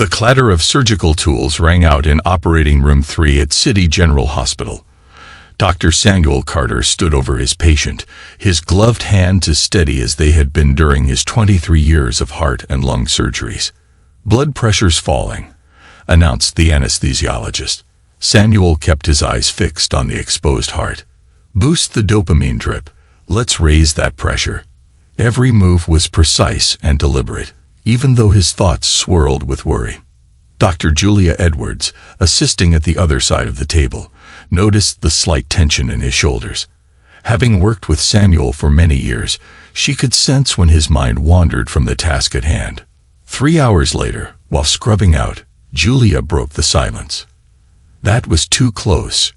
The clatter of surgical tools rang out in Operating Room 3 at City General Hospital. Dr. Samuel Carter stood over his patient, his gloved hands as steady as they had been during his 23 years of heart and lung surgeries. "Blood pressure's falling," announced the anesthesiologist. Samuel kept his eyes fixed on the exposed heart. "Boost the dopamine drip. Let's raise that pressure." Every move was precise and deliberate, even though his thoughts swirled with worry. Dr. Julia Edwards, assisting at the other side of the table, noticed the slight tension in his shoulders. Having worked with Samuel for many years, she could sense when his mind wandered from the task at hand. 3 hours later, while scrubbing out, Julia broke the silence. "That was too close,"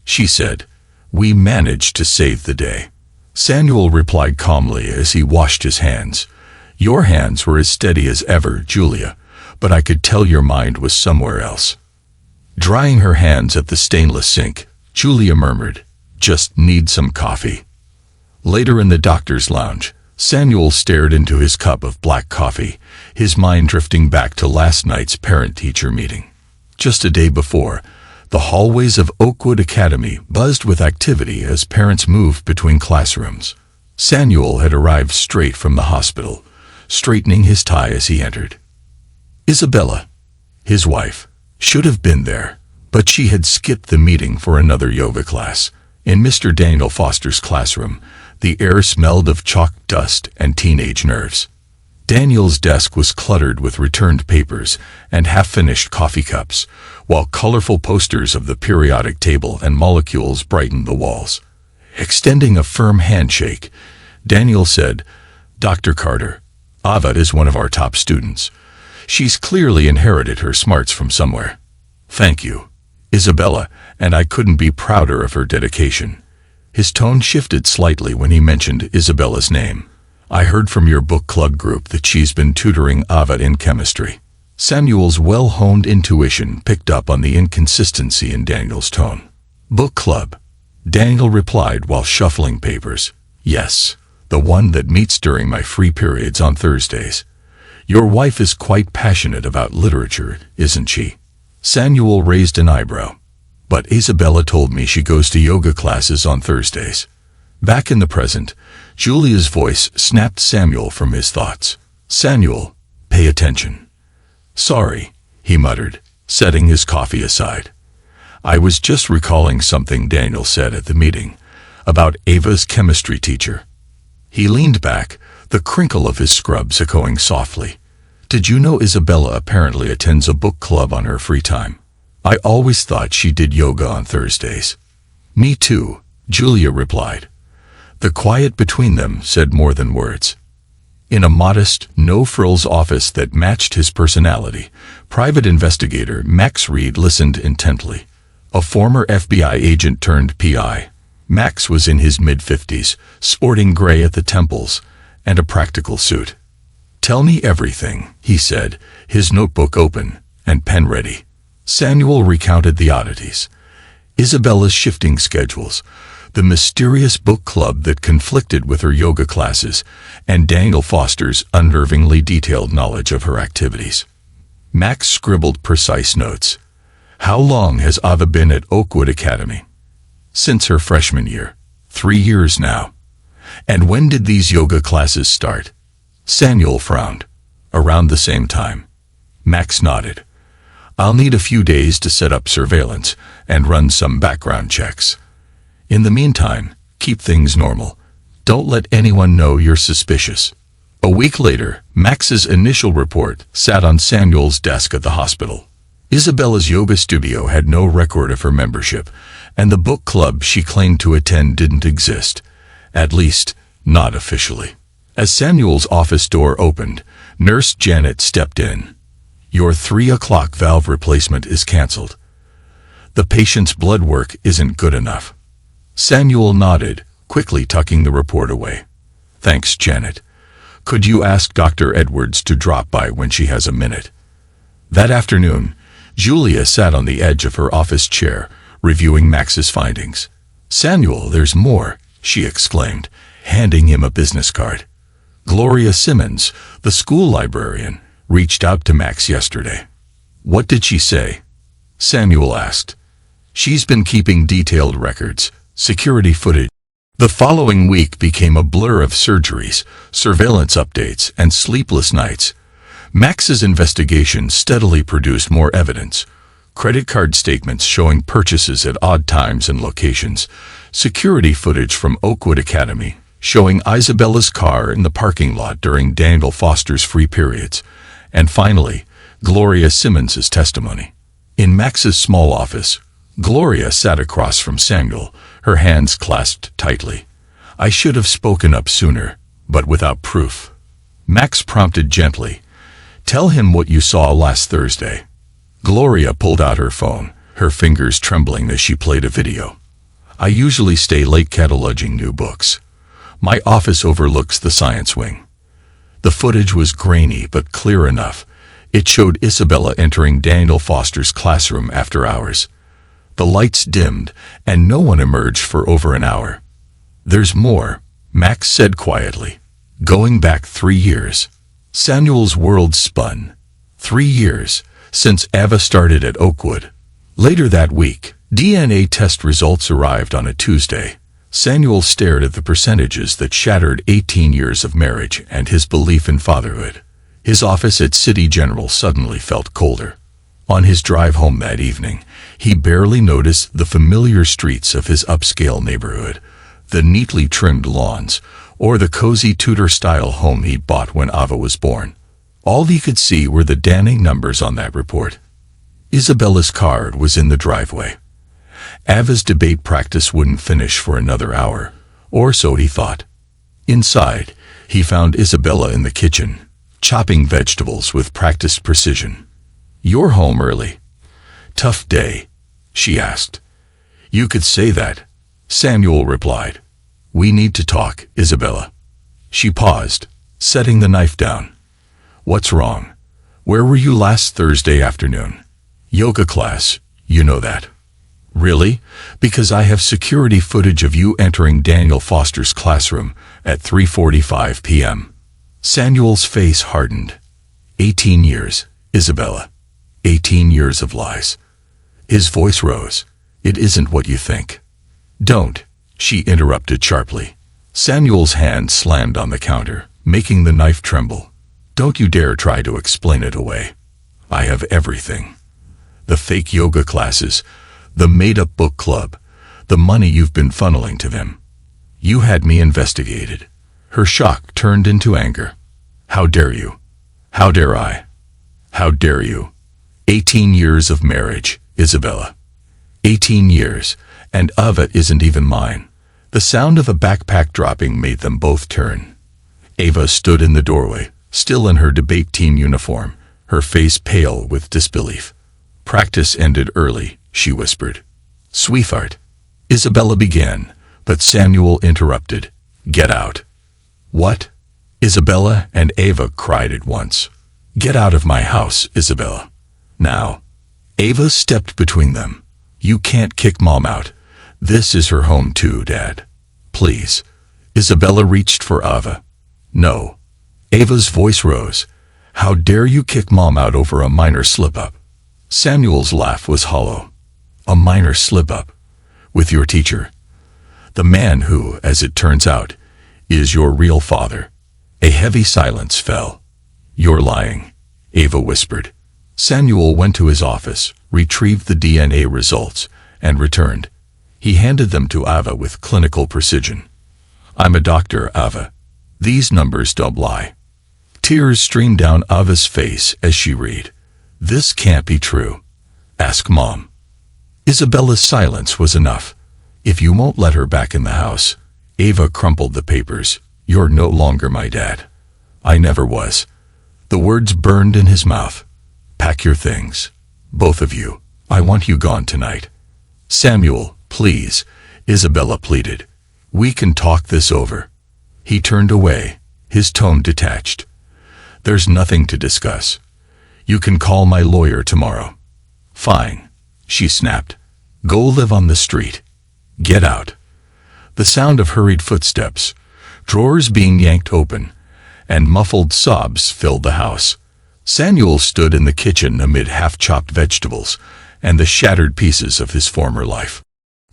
she said. "We managed to save the day." Samuel replied calmly as he washed his hands. "Your hands were as steady as ever, Julia, but I could tell your mind was somewhere else." Drying her hands at the stainless sink, Julia murmured, "Just need some coffee." Later in the doctor's lounge, Samuel stared into his cup of black coffee, his mind drifting back to last night's parent-teacher meeting. Just a day before, the hallways of Oakwood Academy buzzed with activity as parents moved between classrooms. Samuel had arrived straight from the hospital, straightening his tie as he entered. Isabella, his wife, should have been there, but she had skipped the meeting for another yoga class. In Mr. Daniel Foster's classroom, the air smelled of chalk dust and teenage nerves. Daniel's desk was cluttered with returned papers and half-finished coffee cups, while colorful posters of the periodic table and molecules brightened the walls. Extending a firm handshake, Daniel said, "Dr. Carter, Ava is one of our top students. She's clearly inherited her smarts from somewhere." "Thank you, Isabella, and I couldn't be prouder of her dedication." His tone shifted slightly when he mentioned Isabella's name. "I heard from your book club group that she's been tutoring Ava in chemistry." Samuel's well-honed intuition picked up on the inconsistency in Daniel's tone. "Book club?" Daniel replied while shuffling papers. "Yes, the one that meets during my free periods on Thursdays. Your wife is quite passionate about literature, isn't she?" Samuel raised an eyebrow. "But Isabella told me she goes to yoga classes on Thursdays." Back in the present, Julia's voice snapped Samuel from his thoughts. "Samuel, pay attention." "Sorry," he muttered, setting his coffee aside. "I was just recalling something Daniel said at the meeting, about Ava's chemistry teacher." He leaned back, the crinkle of his scrubs echoing softly. "Did you know Isabella apparently attends a book club on her free time? I always thought she did yoga on Thursdays." "Me too," Julia replied. The quiet between them said more than words. In a modest, no-frills office that matched his personality, private investigator Max Reed listened intently. A former FBI agent turned PI, Max was in his mid-50s, sporting gray at the temples, and a practical suit. "Tell me everything," he said, his notebook open and pen ready. Samuel recounted the oddities. Isabella's shifting schedules, the mysterious book club that conflicted with her yoga classes, and Daniel Foster's unnervingly detailed knowledge of her activities. Max scribbled precise notes. "How long has Ava been at Oakwood Academy?" "Since her freshman year. 3 years now." "And when did these yoga classes start?" Samuel frowned. "Around the same time." Max nodded. "I'll need a few days to set up surveillance and run some background checks. In the meantime, keep things normal. Don't let anyone know you're suspicious." A week later, Max's initial report sat on Samuel's desk at the hospital. Isabella's yoga studio had no record of her membership, and the book club she claimed to attend didn't exist. At least, not officially. As Samuel's office door opened, Nurse Janet stepped in. "Your 3 o'clock valve replacement is canceled. The patient's blood work isn't good enough." Samuel nodded, quickly tucking the report away. "Thanks, Janet. Could you ask Dr. Edwards to drop by when she has a minute?" That afternoon, Julia sat on the edge of her office chair, reviewing Max's findings. "Samuel, there's more," she exclaimed, handing him a business card. "Gloria Simmons, the school librarian, reached out to Max yesterday. What did she say? Samuel asked. She's been keeping detailed records, security footage. The following week became a blur of surgeries, surveillance updates, and sleepless nights. Max's investigation steadily produced more evidence. Credit card statements showing purchases at odd times and locations. Security footage from Oakwood Academy showing Isabella's car in the parking lot during Daniel Foster's free periods. And finally, Gloria Simmons's testimony. In Max's small office, Gloria sat across from Samuel, her hands clasped tightly. I should have spoken up sooner, but without proof. Max prompted gently. Tell him what you saw last Thursday. Gloria pulled out her phone, her fingers trembling as she played a video. I usually stay late cataloging new books. My office overlooks the science wing. The footage was grainy but clear enough. It showed Isabella entering Daniel Foster's classroom after hours. The lights dimmed, and no one emerged for over an hour. There's more, Max said quietly. Going back 3 years. Samuel's world spun. 3 years, since Ava started at Oakwood. Later that week, DNA test results arrived on a Tuesday. Samuel stared at the percentages that shattered 18 years of marriage and his belief in fatherhood. His office at City General suddenly felt colder. On his drive home that evening, he barely noticed the familiar streets of his upscale neighborhood, the neatly trimmed lawns, or the cozy Tudor-style home he bought when Ava was born. All he could see were the damning numbers on that report. Isabella's car was in the driveway. Ava's debate practice wouldn't finish for another hour, or so he thought. Inside, he found Isabella in the kitchen, chopping vegetables with practiced precision. You're home early. Tough day, she asked. You could say that, Samuel replied. We need to talk, Isabella. She paused, setting the knife down. What's wrong? Where were you last Thursday afternoon? Yoga class, you know that. Really? Because I have security footage of you entering Daniel Foster's classroom at 3:45 p.m. Samuel's face hardened. 18 years, Isabella. 18 years of lies. His voice rose. It isn't what you think. Don't, she interrupted sharply. Samuel's hand slammed on the counter, making the knife tremble. Don't you dare try to explain it away. I have everything. The fake yoga classes, the made-up book club, the money you've been funneling to them. You had me investigated. Her shock turned into anger. How dare you? How dare I? How dare you? 18 years of marriage, Isabella. 18 years, and Ava isn't even mine. The sound of a backpack dropping made them both turn. Ava stood in the doorway, still in her debate team uniform, her face pale with disbelief. Practice ended early, she whispered. Sweetheart. Isabella began, but Samuel interrupted. Get out. What? Isabella and Ava cried at once. Get out of my house, Isabella. Now. Ava stepped between them. You can't kick Mom out. This is her home too, Dad. Please. Isabella reached for Ava. No. Ava's voice rose. How dare you kick Mom out over a minor slip-up? Samuel's laugh was hollow. A minor slip-up? With your teacher? The man who, as it turns out, is your real father. A heavy silence fell. You're lying, Ava whispered. Samuel went to his office, retrieved the DNA results, and returned. He handed them to Ava with clinical precision. I'm a doctor, Ava. These numbers don't lie. Tears streamed down Ava's face as she read. This can't be true. Ask Mom. Isabella's silence was enough. If you won't let her back in the house, Ava crumpled the papers. You're no longer my dad. I never was. The words burned in his mouth. Pack your things. Both of you. I want you gone tonight. Samuel, please, Isabella pleaded. We can talk this over. He turned away, his tone detached. There's nothing to discuss. You can call my lawyer tomorrow. Fine, she snapped. Go live on the street. Get out. The sound of hurried footsteps, drawers being yanked open, and muffled sobs filled the house. Samuel stood in the kitchen amid half-chopped vegetables and the shattered pieces of his former life.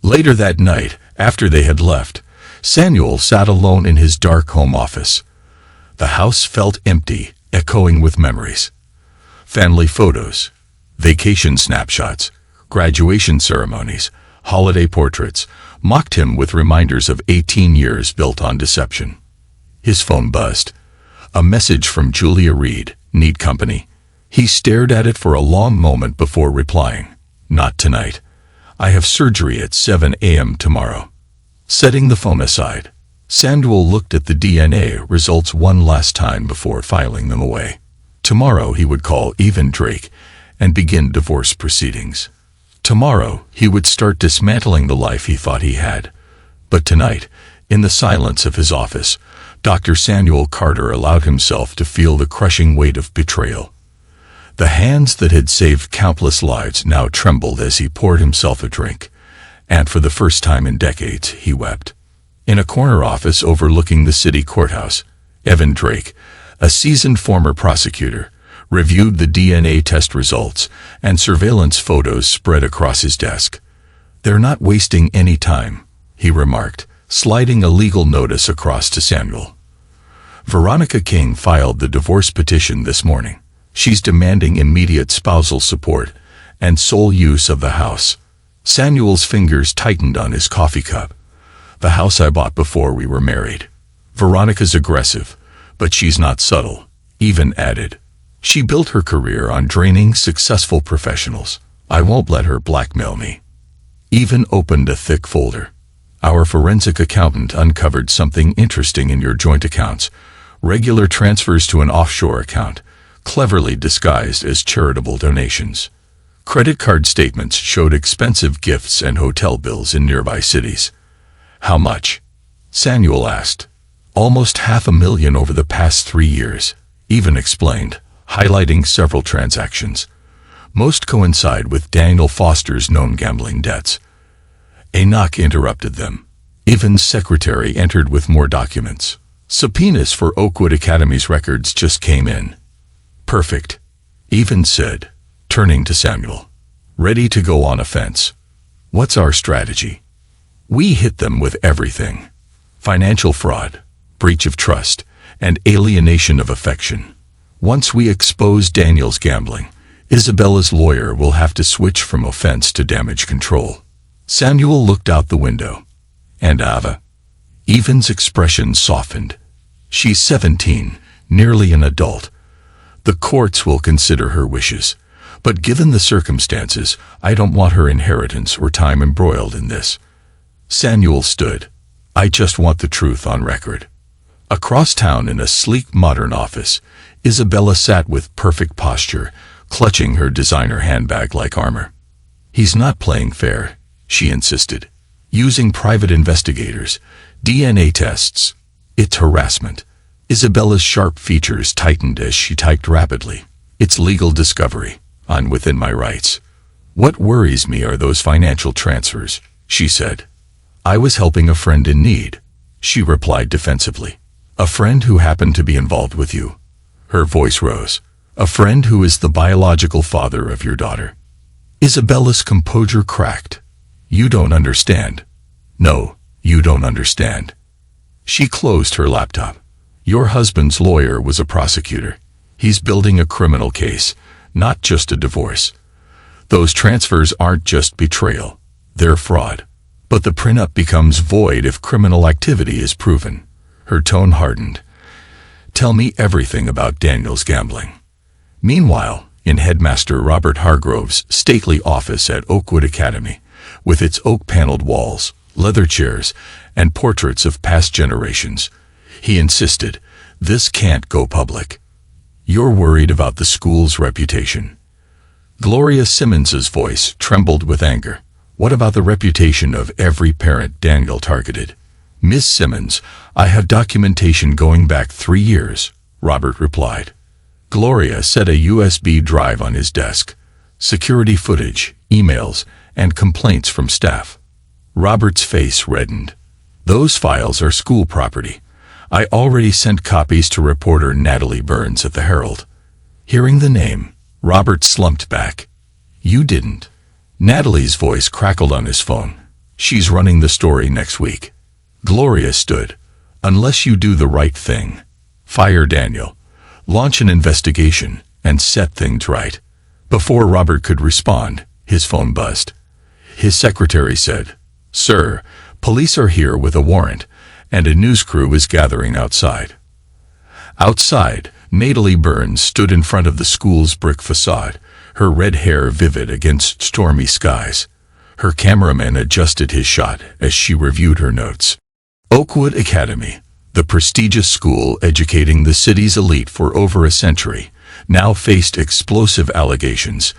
Later that night, after they had left, Samuel sat alone in his dark home office. The house felt empty, echoing with memories. Family photos, vacation snapshots, graduation ceremonies, holiday portraits mocked him with reminders of 18 years built on deception. His phone buzzed. A message from Julia Reed, "Need company." He stared at it for a long moment before replying, "Not tonight. I have surgery at 7 a.m. tomorrow." Setting the phone aside, Samuel looked at the DNA results one last time before filing them away. Tomorrow he would call Evan Drake and begin divorce proceedings. Tomorrow he would start dismantling the life he thought he had. But tonight, in the silence of his office, Dr. Samuel Carter allowed himself to feel the crushing weight of betrayal. The hands that had saved countless lives now trembled as he poured himself a drink, and for the first time in decades he wept. In a corner office overlooking the city courthouse, Evan Drake, a seasoned former prosecutor, reviewed the DNA test results and surveillance photos spread across his desk. "They're not wasting any time," he remarked, sliding a legal notice across to Samuel. "Veronica King filed the divorce petition this morning. She's demanding immediate spousal support and sole use of the house." Samuel's fingers tightened on his coffee cup. "The house I bought before we were married. Veronica's aggressive, but she's not subtle," Evan added. "She built her career on draining successful professionals. I won't let her blackmail me." Evan opened a thick folder. "Our forensic accountant uncovered something interesting in your joint accounts. Regular transfers to an offshore account, cleverly disguised as charitable donations. Credit card statements showed expensive gifts and hotel bills in nearby cities." "How much?" Samuel asked. "Almost $500,000 over the past 3 years," Evan explained, highlighting several transactions. Most coincide with Daniel Foster's known gambling debts. A knock interrupted them. Evan's secretary entered with more documents. "Subpoenas for Oakwood Academy's records just came in." "Perfect," Evan said, turning to Samuel. "Ready to go on offense. What's our strategy?" "We hit them with everything. Financial fraud, breach of trust, and alienation of affection. Once we expose Daniel's gambling, Isabella's lawyer will have to switch from offense to damage control." Samuel looked out the window. "And Ava?" Evan's expression softened. "She's 17, nearly an adult. The courts will consider her wishes, but given the circumstances, I don't want her inheritance or time embroiled in this." Samuel stood. "I just want the truth on record." Across town in a sleek modern office, Isabella sat with perfect posture, clutching her designer handbag like armor. "He's not playing fair," she insisted. "Using private investigators, DNA tests. It's harassment." Isabella's sharp features tightened as she typed rapidly. "It's legal discovery. I'm within my rights." "What worries me are those financial transfers," she said. "I was helping a friend in need," she replied defensively. "A friend who happened to be involved with you." Her voice rose. "A friend who is the biological father of your daughter." Isabella's composure cracked. "You don't understand." "No, you don't understand." She closed her laptop. "Your husband's lawyer was a prosecutor. He's building a criminal case, not just a divorce. Those transfers aren't just betrayal. They're fraud. But the prenup becomes void if criminal activity is proven." Her tone hardened. "Tell me everything about Daniel's gambling." Meanwhile, in Headmaster Robert Hargrove's stately office at Oakwood Academy, with its oak-paneled walls, leather chairs, and portraits of past generations, he insisted, "This can't go public." "You're worried about the school's reputation." Gloria Simmons's voice trembled with anger. "What about the reputation of every parent Daniel targeted?" "Miss Simmons, I have documentation going back 3 years," Robert replied. Gloria set a USB drive on his desk. Security footage, emails, and complaints from staff. Robert's face reddened. "Those files are school property. I already sent copies to reporter Natalie Burns at the Herald." Hearing the name, Robert slumped back. You didn't. Natalie's voice crackled on his phone. She's running the story next week. Gloria stood. Unless you do the right thing. Fire Daniel. Launch an investigation and set things right. Before Robert could respond, his phone buzzed. His secretary said, Sir, police are here with a warrant, and a news crew is gathering outside. Outside, Natalie Burns stood in front of the school's brick facade, her red hair vivid against stormy skies. Her cameraman adjusted his shot as she reviewed her notes. Oakwood Academy, the prestigious school educating the city's elite for over a century, now faced explosive allegations,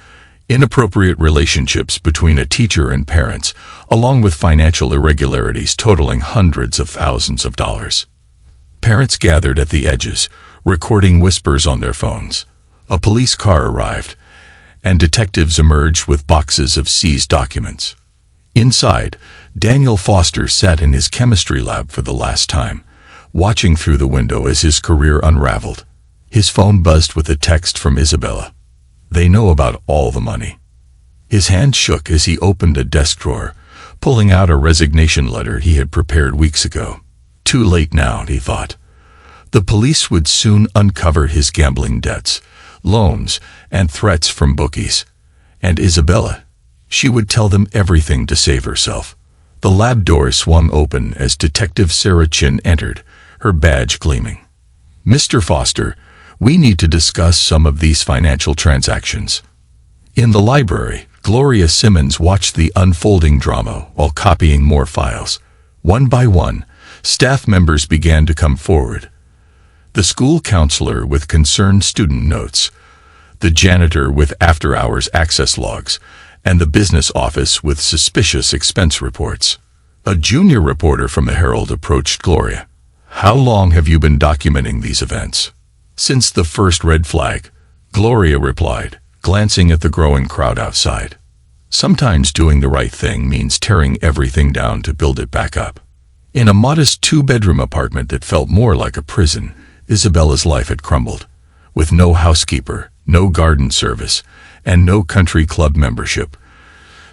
inappropriate relationships between a teacher and parents, along with financial irregularities totaling hundreds of thousands of dollars. Parents gathered at the edges, recording whispers on their phones. A police car arrived, and detectives emerged with boxes of seized documents. Inside, Daniel Foster sat in his chemistry lab for the last time, watching through the window as his career unraveled. His phone buzzed with a text from Isabella. They know about all the money. His hand shook as he opened a desk drawer, pulling out a resignation letter he had prepared weeks ago. Too late now, he thought. The police would soon uncover his gambling debts, loans, and threats from bookies. And Isabella, she would tell them everything to save herself. The lab door swung open as Detective Sarah Chin entered, her badge gleaming. Mr. Foster, we need to discuss some of these financial transactions. In the library, Gloria Simmons watched the unfolding drama while copying more files. One by one, staff members began to come forward. The school counselor with concerned student notes, the janitor with after-hours access logs, and the business office with suspicious expense reports. A junior reporter from the Herald approached Gloria. How long have you been documenting these events? Since the first red flag, Gloria replied, glancing at the growing crowd outside. Sometimes doing the right thing means tearing everything down to build it back up. In a modest two-bedroom apartment that felt more like a prison, Isabella's life had crumbled. With no housekeeper, no garden service, and no country club membership.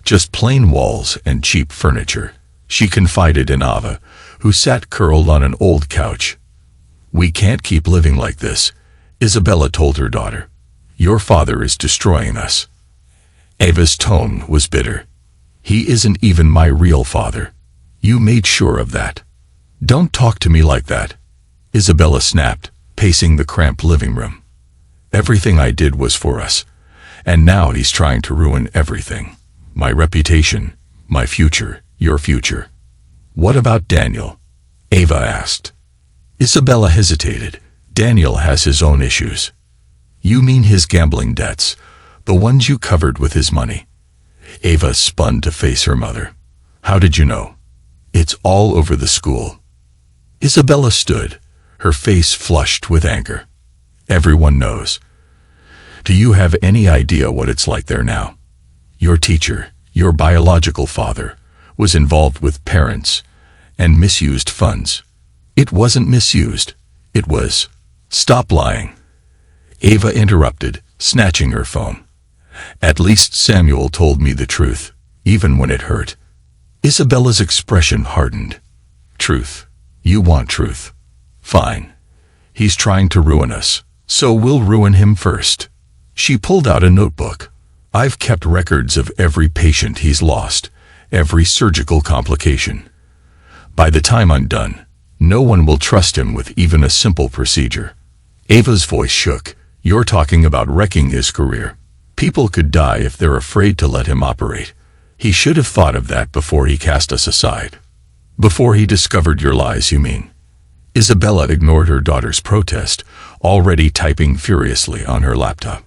Just plain walls and cheap furniture. She confided in Ava, who sat curled on an old couch. We can't keep living like this, Isabella told her daughter. Your father is destroying us. Ava's tone was bitter. He isn't even my real father. You made sure of that. Don't talk to me like that, Isabella snapped, pacing the cramped living room. Everything I did was for us, and now he's trying to ruin everything. My reputation, my future, your future. What about Daniel? Ava asked. Isabella hesitated. Daniel has his own issues. You mean his gambling debts, the ones you covered with his money? Ava spun to face her mother. How did you know? It's all over the school. Isabella stood, her face flushed with anger. Everyone knows. Do you have any idea what it's like there now? Your teacher, your biological father, was involved with parents and misused funds. It wasn't misused. It was. Stop lying. Ava interrupted, snatching her phone. At least Samuel told me the truth, even when it hurt. Isabella's expression hardened. Truth. You want truth. Fine. He's trying to ruin us, so we'll ruin him first. She pulled out a notebook. I've kept records of every patient he's lost, every surgical complication. By the time I'm done, no one will trust him with even a simple procedure. Ava's voice shook. You're talking about wrecking his career. People could die if they're afraid to let him operate. He should have thought of that before he cast us aside. Before he discovered your lies, you mean? Isabella ignored her daughter's protest, already typing furiously on her laptop.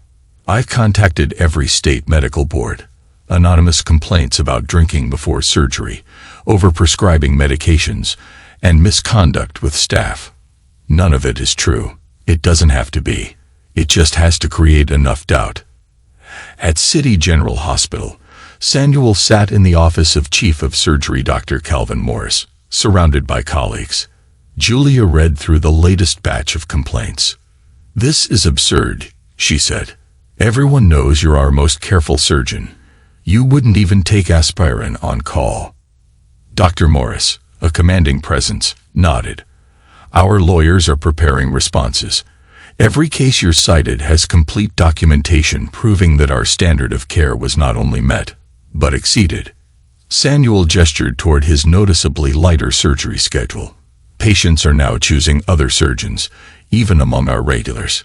I've contacted every state medical board. Anonymous complaints about drinking before surgery, overprescribing medications, and misconduct with staff. None of it is true. It doesn't have to be. It just has to create enough doubt. At City General Hospital, Samuel sat in the office of Chief of Surgery Dr. Calvin Morris, surrounded by colleagues. Julia read through the latest batch of complaints. This is absurd. she said. "Everyone knows you're our most careful surgeon. You wouldn't even take aspirin on call." Dr. Morris, a commanding presence, nodded. "Our lawyers are preparing responses. Every case you're cited has complete documentation proving that our standard of care was not only met, but exceeded." Samuel gestured toward his noticeably lighter surgery schedule. "Patients are now choosing other surgeons, even among our regulars."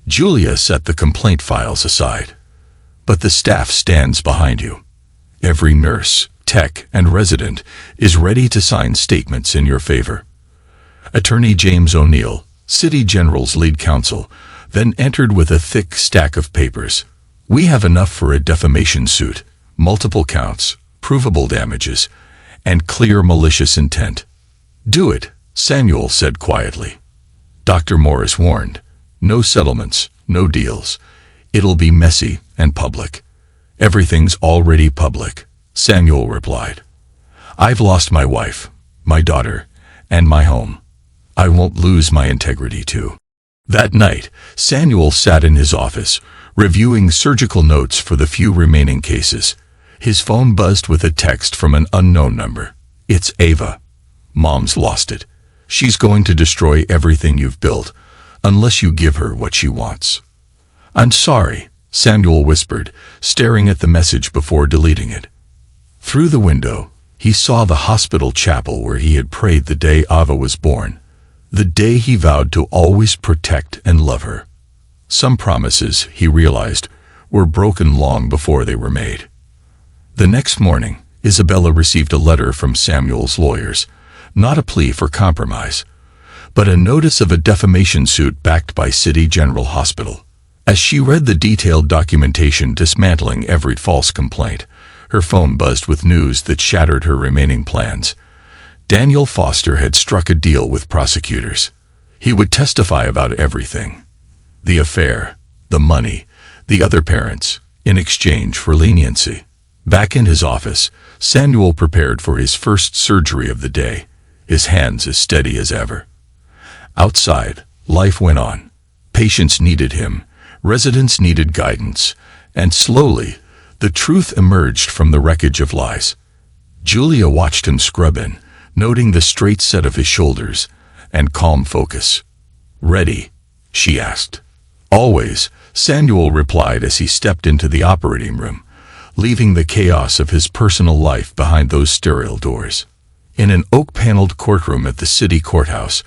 Julia set the complaint files aside. "But the staff stands behind you. Every nurse, tech, and resident is ready to sign statements in your favor." Attorney James O'Neill, City General's lead counsel, then entered with a thick stack of papers. "We have enough for a defamation suit, multiple counts, provable damages, and clear malicious intent." "Do it," Samuel said quietly. Dr. Morris warned. "No settlements, no deals. It'll be messy and public." "Everything's already public," Samuel replied. "I've lost my wife, my daughter, and my home. I won't lose my integrity too." That night, Samuel sat in his office, reviewing surgical notes for the few remaining cases. His phone buzzed with a text from an unknown number. "It's Ava. Mom's lost it. She's going to destroy everything you've built, unless you give her what she wants." "I'm sorry," Samuel whispered, staring at the message before deleting it. Through the window, he saw the hospital chapel where he had prayed the day Ava was born, the day he vowed to always protect and love her. Some promises, he realized, were broken long before they were made. The next morning, Isabella received a letter from Samuel's lawyers, not a plea for compromise, but a notice of a defamation suit backed by City General Hospital. As she read the detailed documentation dismantling every false complaint, her phone buzzed with news that shattered her remaining plans. Daniel Foster had struck a deal with prosecutors. He would testify about everything. The affair, the money, the other parents, in exchange for leniency. Back in his office, Samuel prepared for his first surgery of the day, his hands as steady as ever. Outside, life went on. Patients needed him, residents needed guidance, and slowly, the truth emerged from the wreckage of lies. Julia watched him scrub in, noting the straight set of his shoulders and calm focus. "Ready?" she asked. "Always," Samuel replied as he stepped into the operating room, leaving the chaos of his personal life behind those sterile doors. In an oak-paneled courtroom at the city courthouse,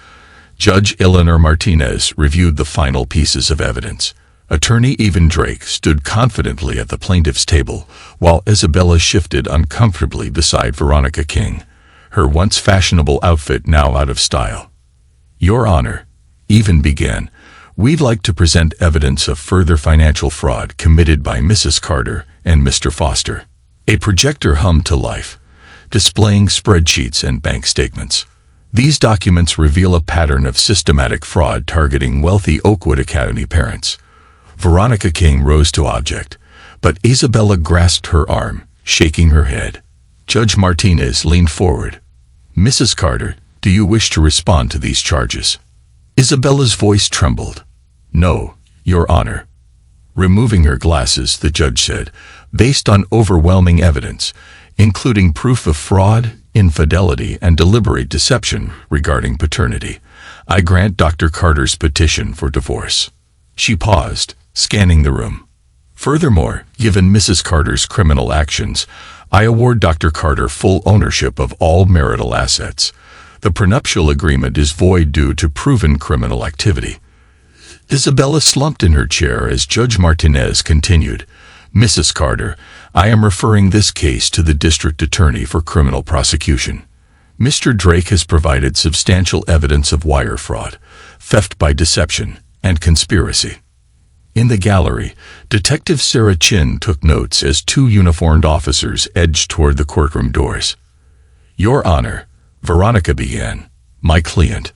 Judge Eleanor Martinez reviewed the final pieces of evidence. Attorney Evan Drake stood confidently at the plaintiff's table, while Isabella shifted uncomfortably beside Veronica King, her once fashionable outfit now out of style. "Your Honor," Evan began, "we'd like to present evidence of further financial fraud committed by Mrs. Carter and Mr. Foster." A projector hummed to life, displaying spreadsheets and bank statements. These documents reveal a pattern of systematic fraud targeting wealthy Oakwood Academy parents. Veronica King rose to object, but Isabella grasped her arm, shaking her head. Judge Martinez leaned forward. "Mrs. Carter, do you wish to respond to these charges?" Isabella's voice trembled. "No, Your Honor." Removing her glasses, the judge said, "Based on overwhelming evidence, including proof of fraud, infidelity, and deliberate deception regarding paternity, I grant Dr. Carter's petition for divorce." She paused, scanning the room. "Furthermore, given Mrs. Carter's criminal actions, I award Dr. Carter full ownership of all marital assets. The prenuptial agreement is void due to proven criminal activity." Isabella slumped in her chair as Judge Martinez continued, "Mrs. Carter, I am referring this case to the district attorney for criminal prosecution. Mr. Drake has provided substantial evidence of wire fraud, theft by deception, and conspiracy." In the gallery, Detective Sarah Chin took notes as two uniformed officers edged toward the courtroom doors. "Your Honor," Veronica began, "my client."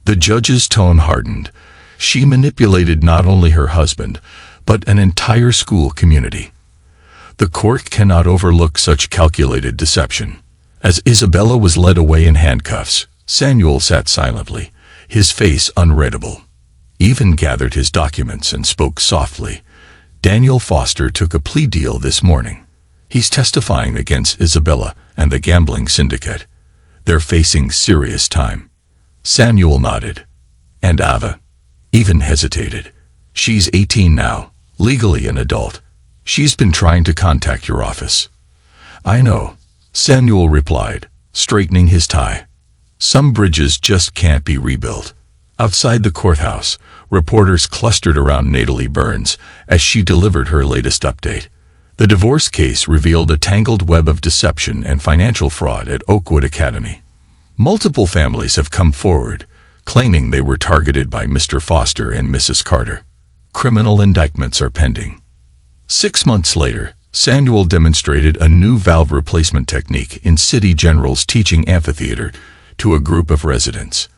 The judge's tone hardened. She manipulated not only her husband, but an entire school community. The court cannot overlook such calculated deception. As Isabella was led away in handcuffs, Samuel sat silently, his face unreadable. even gathered his documents and spoke softly. Daniel Foster took a plea deal this morning. He's testifying against Isabella and the gambling syndicate. They're facing serious time. Samuel nodded. And Ava even hesitated. She's 18 now, legally an adult. She's been trying to contact your office. I know, Samuel replied, straightening his tie. Some bridges just can't be rebuilt. Outside the courthouse, reporters clustered around Natalie Burns as she delivered her latest update. The divorce case revealed a tangled web of deception and financial fraud at Oakwood Academy. Multiple families have come forward, claiming they were targeted by Mr. Foster and Mrs. Carter. Criminal indictments are pending. 6 months later, Samuel demonstrated a new valve replacement technique in City General's teaching amphitheater to a group of residents.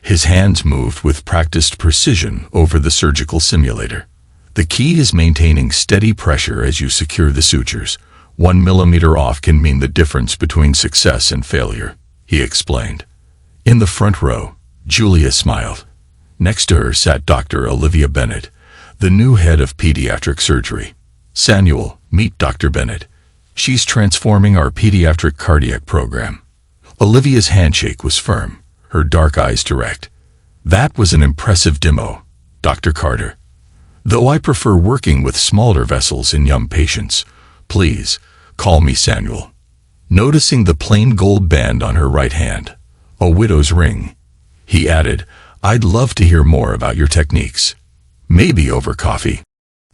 His hands moved with practiced precision over the surgical simulator. The key is maintaining steady pressure as you secure the sutures. 1 millimeter off can mean the difference between success and failure, he explained. In the front row, Julia smiled. Next to her sat Dr. Olivia Bennett, the new head of pediatric surgery. Samuel, meet Dr. Bennett. She's transforming our pediatric cardiac program. Olivia's handshake was firm, her dark eyes direct. That was an impressive demo, Dr. Carter. Though I prefer working with smaller vessels in young patients, please, call me Samuel. Noticing the plain gold band on her right hand, a widow's ring, he added, I'd love to hear more about your techniques. Maybe over coffee.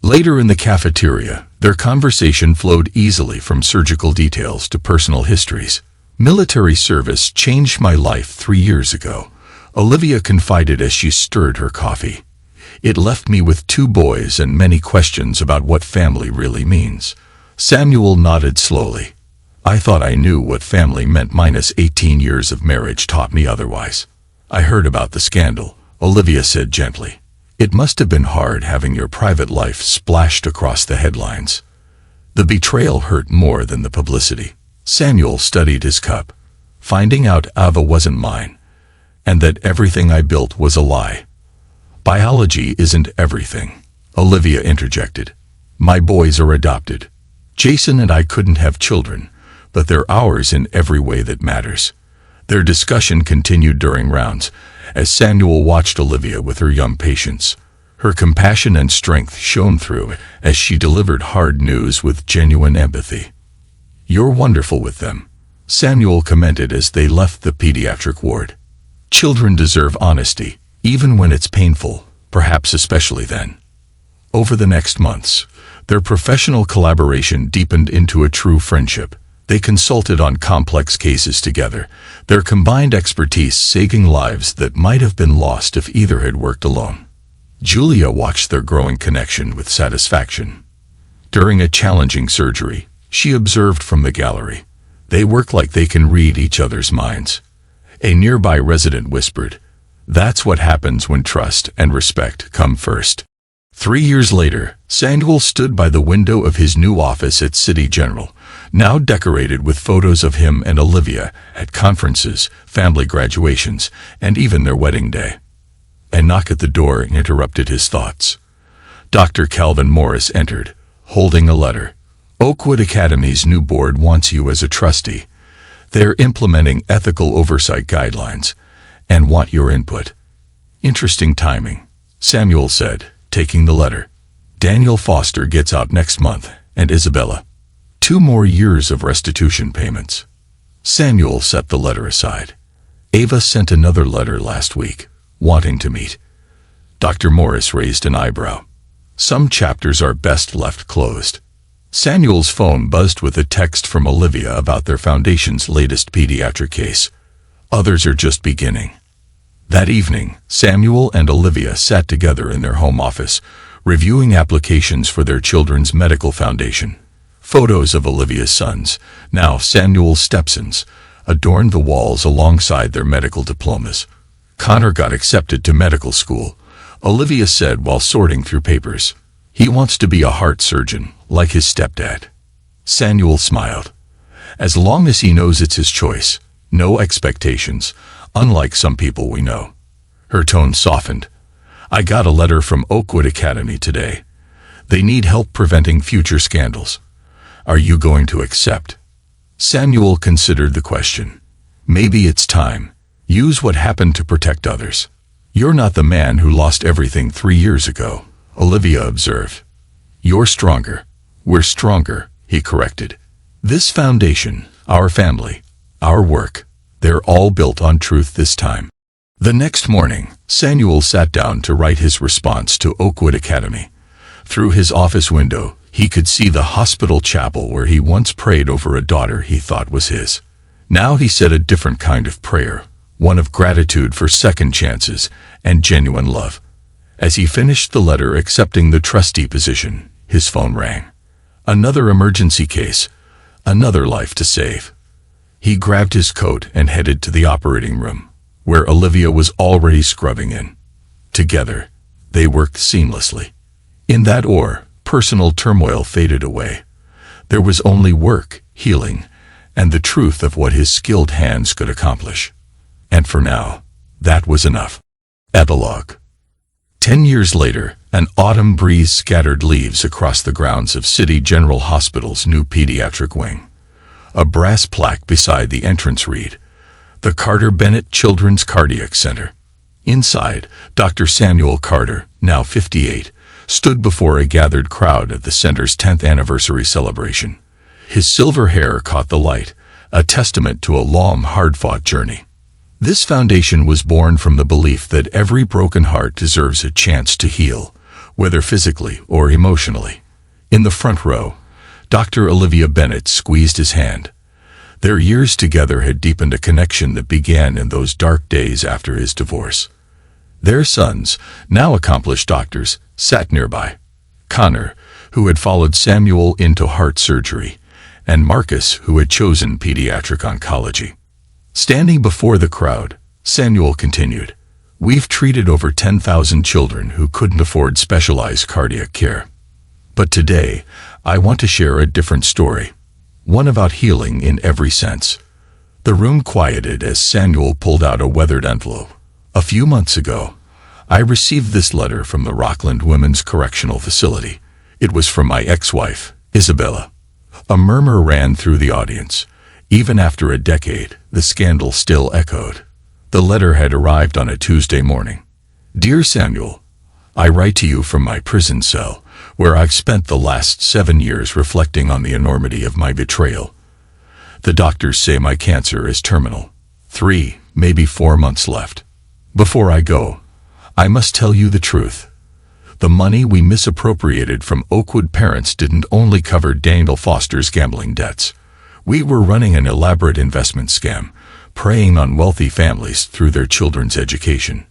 Later in the cafeteria, their conversation flowed easily from surgical details to personal histories. Military service changed my life 3 years ago, Olivia confided as she stirred her coffee. It left me with 2 boys and many questions about what family really means. Samuel nodded slowly. I thought I knew what family meant minus 18 years of marriage taught me otherwise. I heard about the scandal, Olivia said gently. It must have been hard having your private life splashed across the headlines. The betrayal hurt more than the publicity. Samuel studied his cup, finding out Ava wasn't mine, and that everything I built was a lie. Biology isn't everything, Olivia interjected. My boys are adopted. Jason and I couldn't have children, but they're ours in every way that matters. Their discussion continued during rounds, as Samuel watched Olivia with her young patients. Her compassion and strength shone through as she delivered hard news with genuine empathy. You're wonderful with them, Samuel commented as they left the pediatric ward. Children deserve honesty, even when it's painful, perhaps especially then. Over the next months, their professional collaboration deepened into a true friendship. They consulted on complex cases together, their combined expertise saving lives that might have been lost if either had worked alone. Julia watched their growing connection with satisfaction. During a challenging surgery, she observed from the gallery. They work like they can read each other's minds. A nearby resident whispered, That's what happens when trust and respect come first. 3 years later, Samuel stood by the window of his new office at City General, now decorated with photos of him and Olivia at conferences, family graduations, and even their wedding day. A knock at the door interrupted his thoughts. Dr. Calvin Morris entered, holding a letter. Oakwood Academy's new board wants you as a trustee. They're implementing ethical oversight guidelines and want your input. Interesting timing, Samuel said, taking the letter. Daniel Foster gets out next month, and Isabella. 2 more years of restitution payments. Samuel set the letter aside. Ava sent another letter last week, wanting to meet. Dr. Morris raised an eyebrow. Some chapters are best left closed. Samuel's phone buzzed with a text from Olivia about their foundation's latest pediatric case. Others are just beginning. That evening, Samuel and Olivia sat together in their home office, reviewing applications for their children's medical foundation. Photos of Olivia's sons, now Samuel's stepsons, adorned the walls alongside their medical diplomas. Connor got accepted to medical school, Olivia said while sorting through papers. He wants to be a heart surgeon, like his stepdad. Samuel smiled. As long as he knows it's his choice, no expectations, unlike some people we know. Her tone softened. I got a letter from Oakwood Academy today. They need help preventing future scandals. Are you going to accept? Samuel considered the question. Maybe it's time. Use what happened to protect others. You're not the man who lost everything 3 years ago, Olivia observed. You're stronger. We're stronger, he corrected. This foundation, our family, our work, they're all built on truth this time. The next morning, Samuel sat down to write his response to Oakwood Academy. Through his office window, he could see the hospital chapel where he once prayed over a daughter he thought was his. Now he said a different kind of prayer, one of gratitude for second chances and genuine love. As he finished the letter accepting the trustee position, his phone rang. Another emergency case, another life to save. He grabbed his coat and headed to the operating room, where Olivia was already scrubbing in. Together, they worked seamlessly. In that hour, personal turmoil faded away. There was only work, healing, and the truth of what his skilled hands could accomplish. And for now, that was enough. Epilogue. 10 years later, an autumn breeze scattered leaves across the grounds of City General Hospital's new pediatric wing. A brass plaque beside the entrance read, "The Carter Bennett Children's Cardiac Center." Inside, Dr. Samuel Carter, now 58, stood before a gathered crowd at the center's 10th anniversary celebration. His silver hair caught the light, a testament to a long, hard-fought journey. This foundation was born from the belief that every broken heart deserves a chance to heal, whether physically or emotionally. In the front row, Dr. Olivia Bennett squeezed his hand. Their years together had deepened a connection that began in those dark days after his divorce. Their sons, now accomplished doctors, sat nearby. Connor, who had followed Samuel into heart surgery, and Marcus, who had chosen pediatric oncology. Standing before the crowd, Samuel continued, "We've treated over 10,000 children who couldn't afford specialized cardiac care. But today, I want to share a different story, one about healing in every sense." The room quieted as Samuel pulled out a weathered envelope. "A few months ago, I received this letter from the Rockland Women's Correctional Facility. It was from my ex-wife, Isabella." A murmur ran through the audience. Even after a decade, the scandal still echoed. The letter had arrived on a Tuesday morning. "Dear Samuel, I write to you from my prison cell, where I've spent the last 7 years reflecting on the enormity of my betrayal. The doctors say my cancer is terminal. 3, maybe 4 months left. Before I go, I must tell you the truth. The money we misappropriated from Oakwood parents didn't only cover Daniel Foster's gambling debts. We were running an elaborate investment scam, preying on wealthy families through their children's education.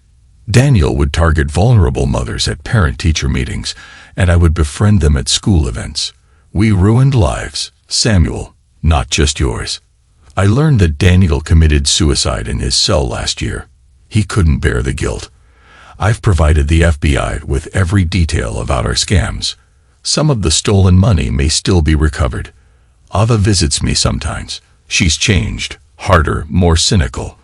Daniel would target vulnerable mothers at parent-teacher meetings, and I would befriend them at school events. We ruined lives, Samuel, not just yours. I learned that Daniel committed suicide in his cell last year. He couldn't bear the guilt. I've provided the FBI with every detail about our scams. Some of the stolen money may still be recovered. Ava visits me sometimes. She's changed, harder, more cynical.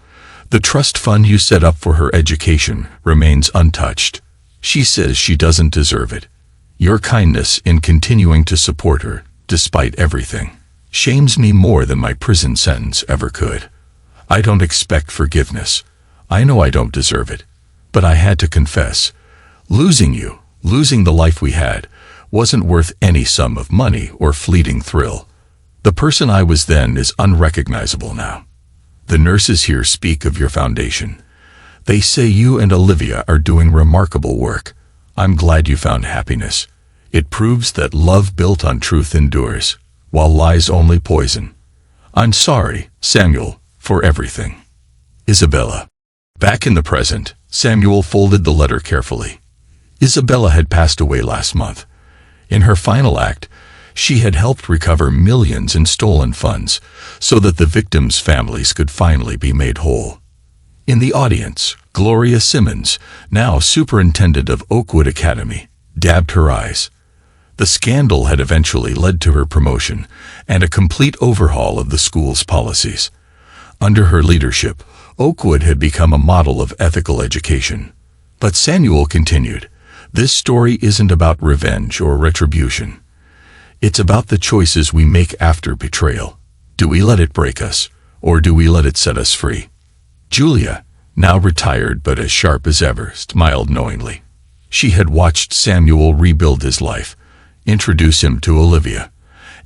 The trust fund you set up for her education remains untouched. She says she doesn't deserve it. Your kindness in continuing to support her, despite everything, shames me more than my prison sentence ever could. I don't expect forgiveness. I know I don't deserve it. But I had to confess, losing you, losing the life we had, wasn't worth any sum of money or fleeting thrill. The person I was then is unrecognizable now. The nurses here speak of your foundation. They say you and Olivia are doing remarkable work. I'm glad you found happiness. It proves that love built on truth endures, while lies only poison. I'm sorry, Samuel, for everything. Isabella." Back in the present, Samuel folded the letter carefully. Isabella had passed away last month. In her final act, she had helped recover millions in stolen funds so that the victims' families could finally be made whole. In the audience, Gloria Simmons, now superintendent of Oakwood Academy, dabbed her eyes. The scandal had eventually led to her promotion and a complete overhaul of the school's policies. Under her leadership, Oakwood had become a model of ethical education. But Samuel continued, "This story isn't about revenge or retribution. It's about the choices we make after betrayal. Do we let it break us, or do we let it set us free?" Julia, now retired but as sharp as ever, smiled knowingly. She had watched Samuel rebuild his life, introduce him to Olivia,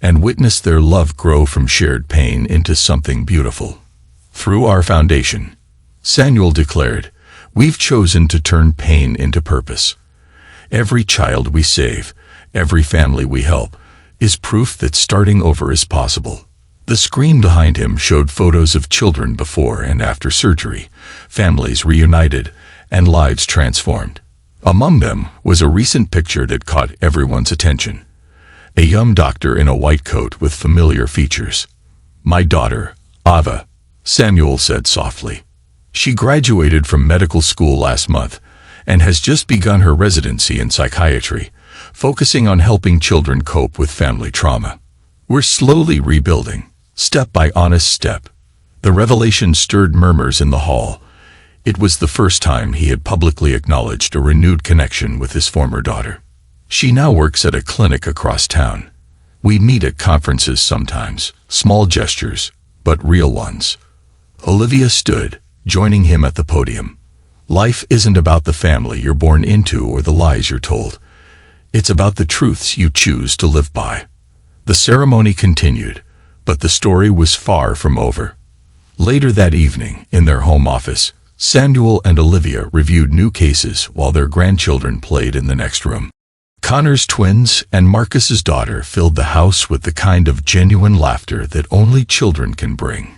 and witness their love grow from shared pain into something beautiful. "Through our foundation," Samuel declared, "we've chosen to turn pain into purpose. Every child we save, every family we help, is proof that starting over is possible." The screen behind him showed photos of children before and after surgery, families reunited, and lives transformed. Among them was a recent picture that caught everyone's attention. A young doctor in a white coat with familiar features. "My daughter, Ava," Samuel said softly. "She graduated from medical school last month and has just begun her residency in psychiatry, focusing on helping children cope with family trauma. We're slowly rebuilding, step by honest step." The revelation stirred murmurs in the hall. It was the first time he had publicly acknowledged a renewed connection with his former daughter. "She now works at a clinic across town. We meet at conferences sometimes, small gestures, but real ones." Olivia stood, joining him at the podium. "Life isn't about the family you're born into or the lies you're told. It's about the truths you choose to live by." The ceremony continued, but the story was far from over. Later that evening, in their home office, Samuel and Olivia reviewed new cases while their grandchildren played in the next room. Connor's twins and Marcus's daughter filled the house with the kind of genuine laughter that only children can bring.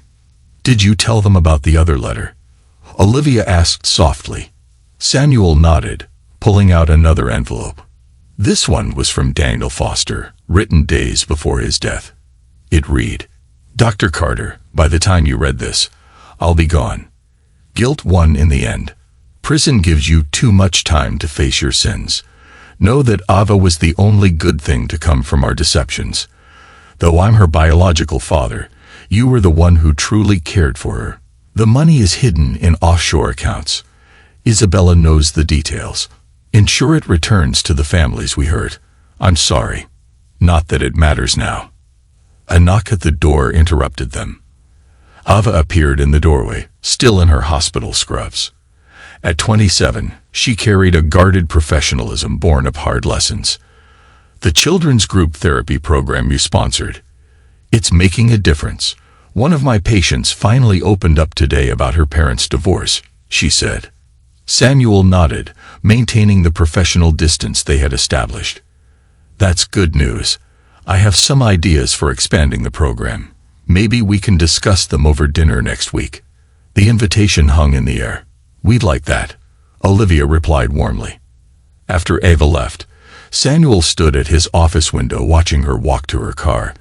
"Did you tell them about the other letter?" Olivia asked softly. Samuel nodded, pulling out another envelope. This one was from Daniel Foster, written days before his death. It read, "Dr. Carter, by the time you read this, I'll be gone. Guilt won in the end. Prison gives you too much time to face your sins. Know that Ava was the only good thing to come from our deceptions. Though I'm her biological father, you were the one who truly cared for her. The money is hidden in offshore accounts. Isabella knows the details. Ensure it returns to the families we hurt. I'm sorry. Not that it matters now." A knock at the door interrupted them. Ava appeared in the doorway, still in her hospital scrubs. At 27, she carried a guarded professionalism born of hard lessons. "The children's group therapy program you sponsored. It's making a difference. One of my patients finally opened up today about her parents' divorce," she said. Samuel nodded, maintaining the professional distance they had established. "That's good news. I have some ideas for expanding the program. Maybe we can discuss them over dinner next week." The invitation hung in the air. "We'd like that," Olivia replied warmly. After Ava left, Samuel stood at his office window watching her walk to her car,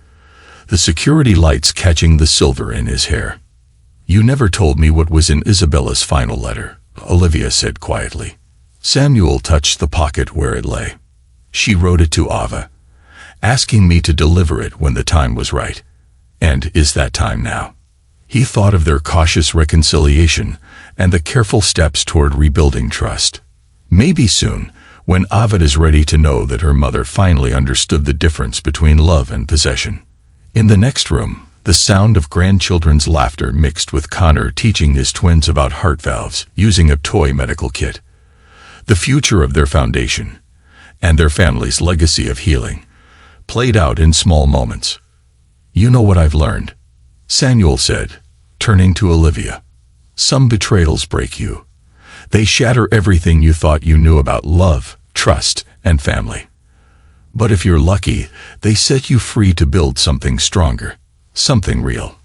the security lights catching the silver in his hair. "You never told me what was in Isabella's final letter," Olivia said quietly. Samuel touched the pocket where it lay. "She wrote it to Ava, asking me to deliver it when the time was right. And is that time now?" He thought of their cautious reconciliation and the careful steps toward rebuilding trust. Maybe soon, when Ava is ready to know that her mother finally understood the difference between love and possession. In the next room, the sound of grandchildren's laughter mixed with Connor teaching his twins about heart valves using a toy medical kit. The future of their foundation, and their family's legacy of healing, played out in small moments. "You know what I've learned," Samuel said, turning to Olivia. "Some betrayals break you. They shatter everything you thought you knew about love, trust, and family. But if you're lucky, they set you free to build something stronger, something real."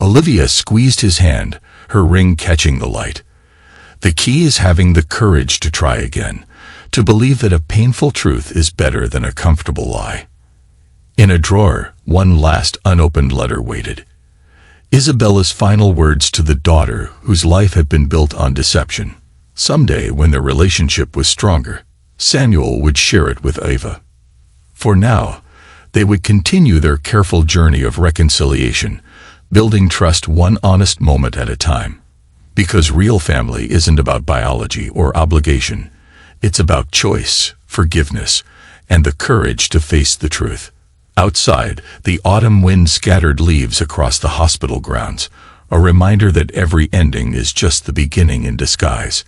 Olivia squeezed his hand, her ring catching the light. "The key is having the courage to try again, to believe that a painful truth is better than a comfortable lie." In a drawer, one last unopened letter waited. Isabella's final words to the daughter whose life had been built on deception. Someday, when their relationship was stronger, Samuel would share it with Ava. For now, they would continue their careful journey of reconciliation, building trust one honest moment at a time. Because real family isn't about biology or obligation. It's about choice, forgiveness, and the courage to face the truth. Outside, the autumn wind scattered leaves across the hospital grounds, a reminder that every ending is just the beginning in disguise.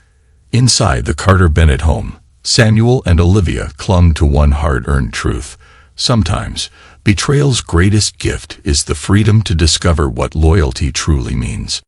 Inside the Carter Bennett home, Samuel and Olivia clung to one hard-earned truth. Sometimes, betrayal's greatest gift is the freedom to discover what loyalty truly means.